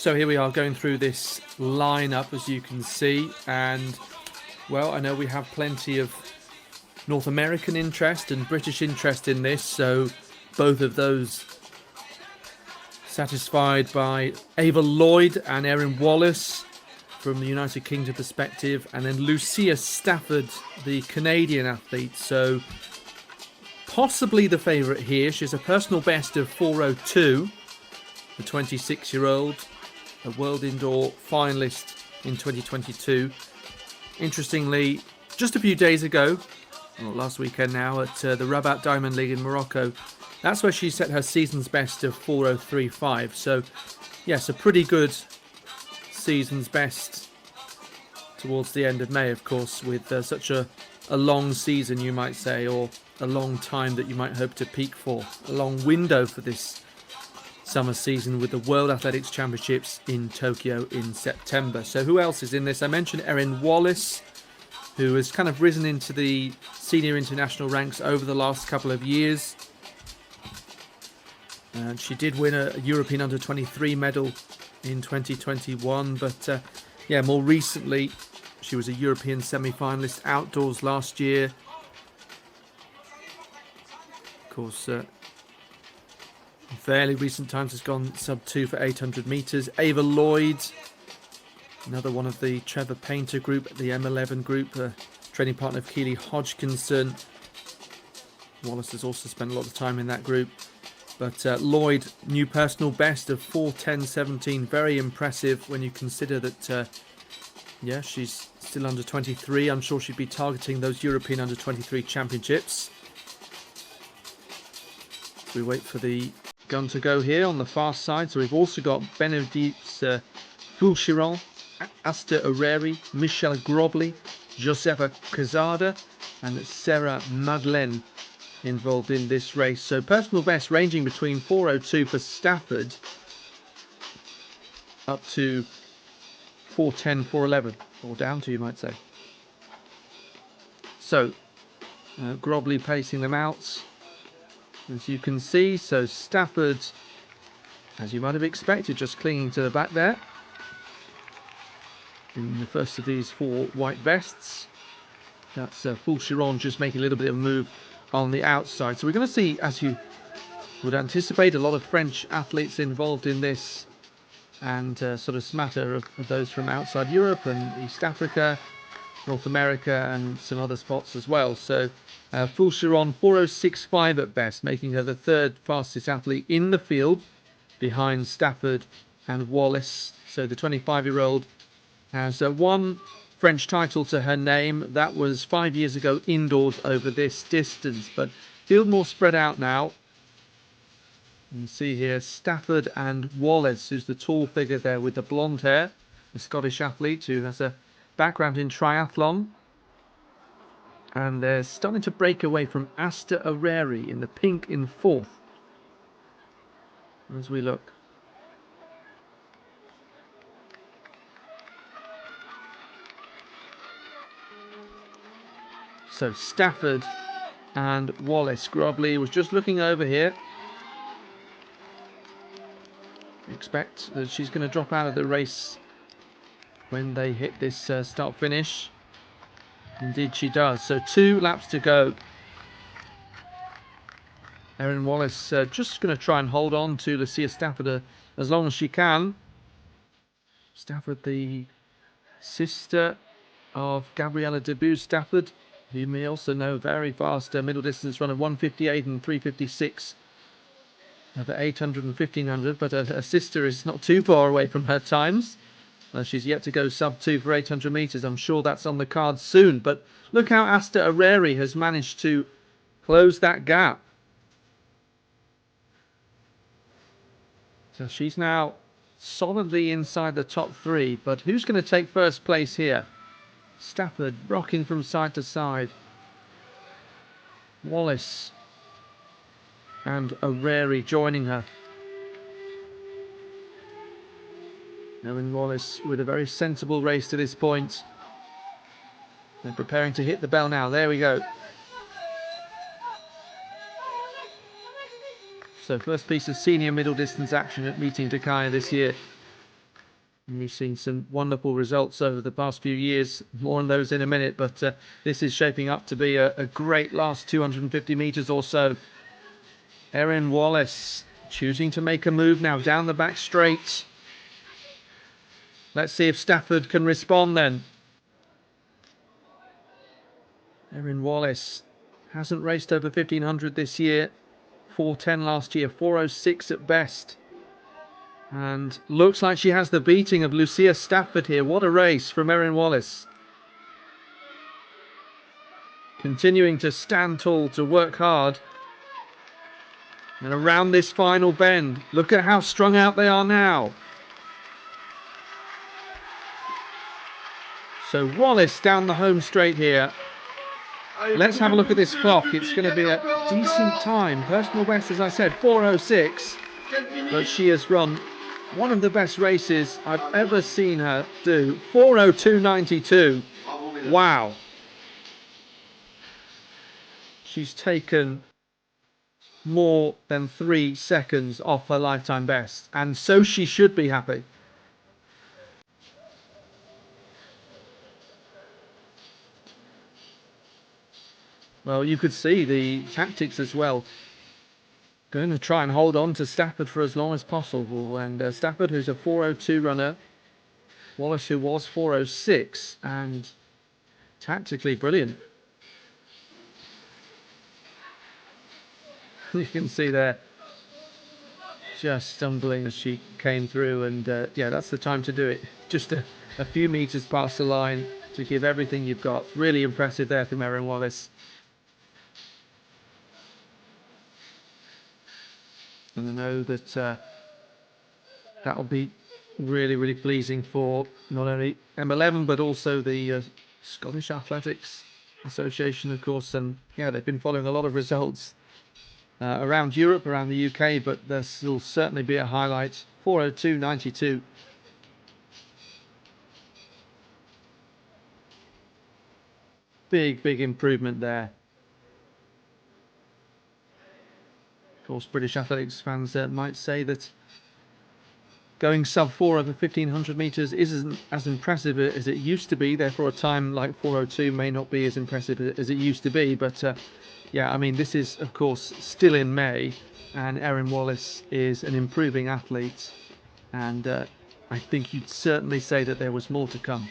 So here we are going through this lineup, as you can see, and well, I know we have plenty of North American interest and British interest in this, so both of those satisfied by Ava Lloyd and Erin Wallace from the United Kingdom perspective, and then Lucia Stafford, the Canadian athlete. So possibly the favourite here. She's a personal best of 4:02, the 26-year-old, a World Indoor finalist in 2022. Interestingly, just a few days ago, well, last weekend now, at the Rabat Diamond League in Morocco, that's where she set her season's best of 4:035. So, yes, a pretty good season's best towards the end of May, of course, with such a long season, you might say, or a long time that you might hope to peak for. A long window for this summer season with the World Athletics Championships in Tokyo in September. So who else is in this? I mentioned Erin Wallace, who has kind of risen into the senior international ranks over the last couple of years. And she did win a European Under-23 medal in 2021, but yeah, more recently she was a European semi-finalist outdoors last year. Of course, in fairly recent times has gone sub-2 for 800 metres. Ava Lloyd, another one of the Trevor Painter group, the M11 group, training partner of Keely Hodgkinson. Wallace has also spent a lot of time in that group. But Lloyd, new personal best of 4:10.17, very impressive when you consider that, yeah, she's still under 23. I'm sure she'd be targeting those European under 23 championships. We wait for the gun to go here on the far side. So we've also got Benedicte Fulchiron, Asta Areri, Michelle Grobley, Josefa Quezada, and Sarah Madeleine involved in this race. So personal best ranging between 4:02 for Stafford up to 4:10, 4:11, or down to, you might say. So Grobley pacing them out, as you can see. So Stafford, as you might have expected, just clinging to the back there in the first of these four white vests. That's Fulchiron just making a little bit of a move on the outside. So we're going to see, as you would anticipate, a lot of French athletes involved in this, and sort of smatter of those from outside Europe and East Africa, North America, and some other spots as well. So Fulchiron 4:065 at best, making her the third fastest athlete in the field behind Stafford and Wallace. So the 25-year-old has one French title to her name. That was 5 years ago indoors over this distance, but field more spread out now. You can see here Stafford and Wallace, who's the tall figure there with the blonde hair, a Scottish athlete who has a background in triathlon. And they're starting to break away from Asta Areri in the pink in fourth as we look. So Stafford and Wallace. Grobley was just looking over here. Expect that she's going to drop out of the race when they hit this start finish. Indeed she does. So 2 laps to go. Erin Wallace just going to try and hold on to Lucia Stafford as long as she can. Stafford, the sister of Gabriella Debus Stafford, who you may also know, very fast middle distance run of 1:58 and 3:56 over 800 and 1500, but her sister is not too far away from her times. She's yet to go sub-2 for 800 metres. I'm sure that's on the cards soon. But look how Asta Areri has managed to close that gap. So she's now solidly inside the top 3. But who's going to take first place here? Stafford rocking from side to side. Wallace and Areri joining her. Erin Wallace with a very sensible race to this point. They're preparing to hit the bell now. There we go. So first piece of senior middle distance action at meeting Nikaia this year. And we've seen some wonderful results over the past few years. More on those in a minute, but this is shaping up to be a great last 250 meters or so. Erin Wallace choosing to make a move now down the back straight. Let's see if Stafford can respond then. Erin Wallace hasn't raced over 1500 this year. 4:10 last year, 4:06 at best. And looks like she has the beating of Lucia Stafford here. What a race from Erin Wallace. Continuing to stand tall, to work hard. And around this final bend, look at how strung out they are now. So Wallace down the home straight here. Let's have a look at this clock. It's going to be a decent time. Personal best, as I said, 4:06. But she has run one of the best races I've ever seen her do. 4:02.92. Wow. She's taken more than 3 seconds off her lifetime best. And so she should be happy. Well, you could see the tactics as well. Going to try and hold on to Stafford for as long as possible. And Stafford, who's a 4:02 runner, Wallace, who was 4:06, and tactically brilliant. You can see there, just stumbling as she came through, and yeah, that's the time to do it. Just a few meters past the line to give everything you've got. Really impressive there from Erin Wallace. And I know that that'll be really, really pleasing for not only M11 but also the Scottish Athletics Association, of course. And yeah, they've been following a lot of results around Europe, around the UK, but this will certainly be a highlight. 4:02.92. Big improvement there. Of course, British athletics fans might say that going sub-4 over 1500 metres isn't as impressive as it used to be. Therefore, a time like 4:02 may not be as impressive as it used to be. But yeah, I mean, this is, of course, still in May, and Erin Wallace is an improving athlete. And I think you'd certainly say that there was more to come.